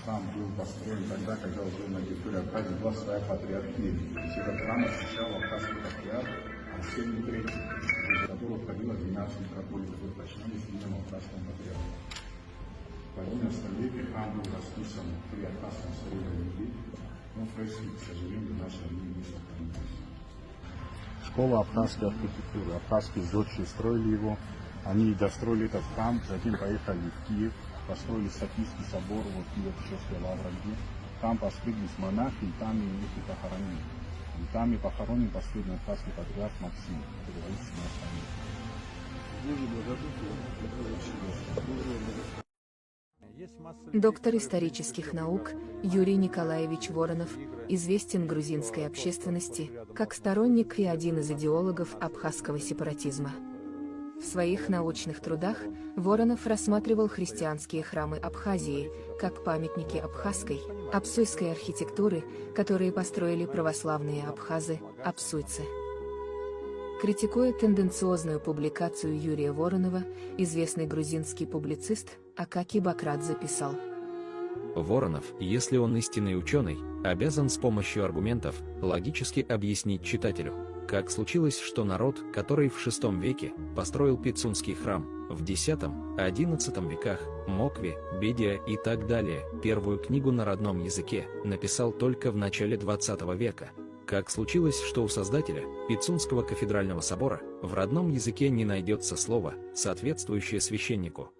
храм был построен тогда, когда уже на территории Абхазии была своя патриархия. То есть этот храм освящал абхазский патриарх Арсений III, в которого входило 12 митрополитов, которые подчинялись именно абхазскому патриарху. В XI веке храм был расписан при абхазском союзе людей, но фрески, к сожалению, до нашего времени не сохранились. Школа абхазской архитектуры. Абхазские зодчие строили его. Они достроили этот храм, затем поехали в Киев, построили Софийский собор, вот Киево-Печерская лавра, где там постриглись монахи, и там их и похоронили. И там и похоронен последний абхазский патриарх Максим, который воистину останется. Доктор исторических наук Юрий Николаевич Воронов известен грузинской общественности как сторонник и один из идеологов абхазского сепаратизма. В своих научных трудах Воронов рассматривал христианские храмы Абхазии как памятники абхазской, апсуйской архитектуры, которые построили православные абхазы, апсуйцы. Критикуя тенденциозную публикацию Юрия Воронова, известный грузинский публицист Акакий Бакрадзе писал: Воронов, если он истинный ученый, обязан с помощью аргументов логически объяснить читателю, как случилось, что народ, который в VI веке построил Пицунский храм, в X-XI веках, Мокве, Бедия и так далее, первую книгу на родном языке, написал только в начале XX века. Как случилось, что у создателя Пицунского кафедрального собора в родном языке не найдется слова, соответствующее священнику.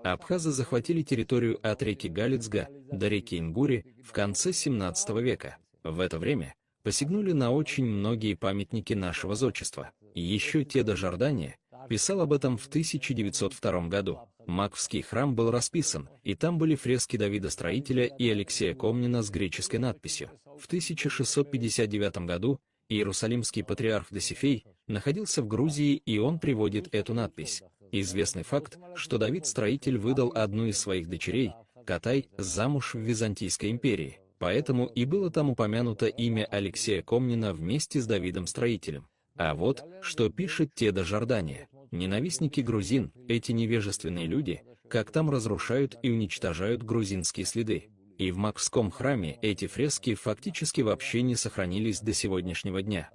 Абхазы захватили территорию от реки Галицга до реки Ингури в конце XVII века. В это время посягнули на очень многие памятники нашего зодчества. Еще Теда Жордания писал об этом в 1902 году. Маквский храм был расписан, и там были фрески Давида Строителя и Алексея Комнина с греческой надписью. В 1659 году Иерусалимский патриарх Досифей находился в Грузии, и он приводит эту надпись. Известный факт, что Давид Строитель выдал одну из своих дочерей, Катай, замуж в Византийской империи. Поэтому и было там упомянуто имя Алексея Комнина вместе с Давидом Строителем. А вот, что пишет Теда Жордания. Ненавистники грузин, эти невежественные люди, как там разрушают и уничтожают грузинские следы. И в Маквском храме эти фрески фактически вообще не сохранились до сегодняшнего дня.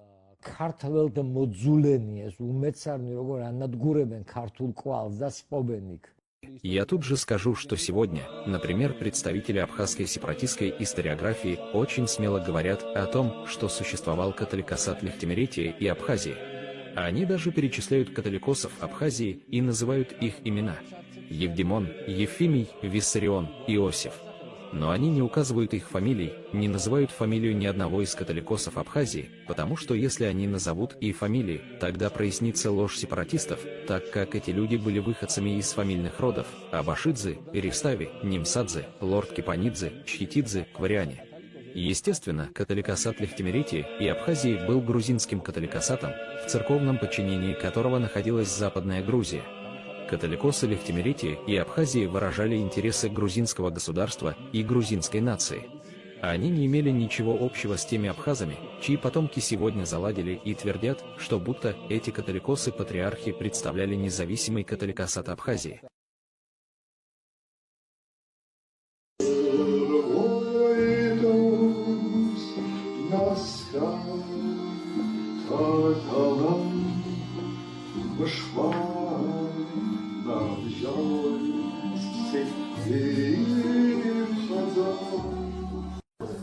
Я тут же скажу, что сегодня, например, представители абхазской сепаратистской историографии очень смело говорят о том, что существовал католикосат Лехтимеретия и Абхазии. Они даже перечисляют католикосов Абхазии и называют их имена: Евдемон, Ефимий, Виссарион, Иосиф. Но они не указывают их фамилий, не называют фамилию ни одного из католикосов Абхазии, потому что если они назовут и фамилии, тогда прояснится ложь сепаратистов, так как эти люди были выходцами из фамильных родов: Абашидзе, Иристави, Нимсадзе, Лорд Кипанидзе, Чхитидзе, Квариане. Естественно, католикосат Лехтимеретии и Абхазии был грузинским католикосатом, в церковном подчинении которого находилась Западная Грузия. Католикосы Лехтимеретии и Абхазии выражали интересы грузинского государства и грузинской нации. Они не имели ничего общего с теми абхазами, чьи потомки сегодня заладили и твердят, что будто эти католикосы-патриархи представляли независимый католикосат Абхазии.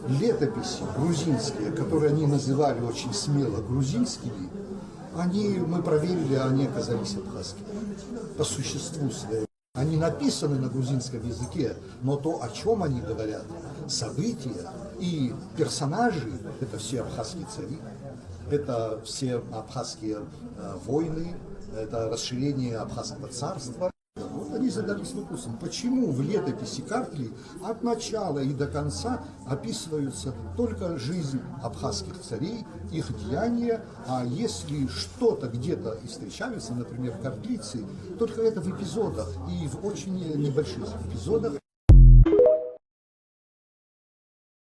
Летописи грузинские, которые они называли очень смело грузинскими, мы проверили, они оказались абхазскими по существу своему. Они написаны на грузинском языке, но то, о чем они говорят, события и персонажи, это все абхазские цари, это все абхазские войны, это расширение абхазского царства. Вот они задались вопросом, почему в летописи Картлии от начала и до конца описываются только жизнь абхазских царей, их деяния, а если что-то где-то и встречаются, например, картлийцы, только это в эпизодах и в очень небольших эпизодах.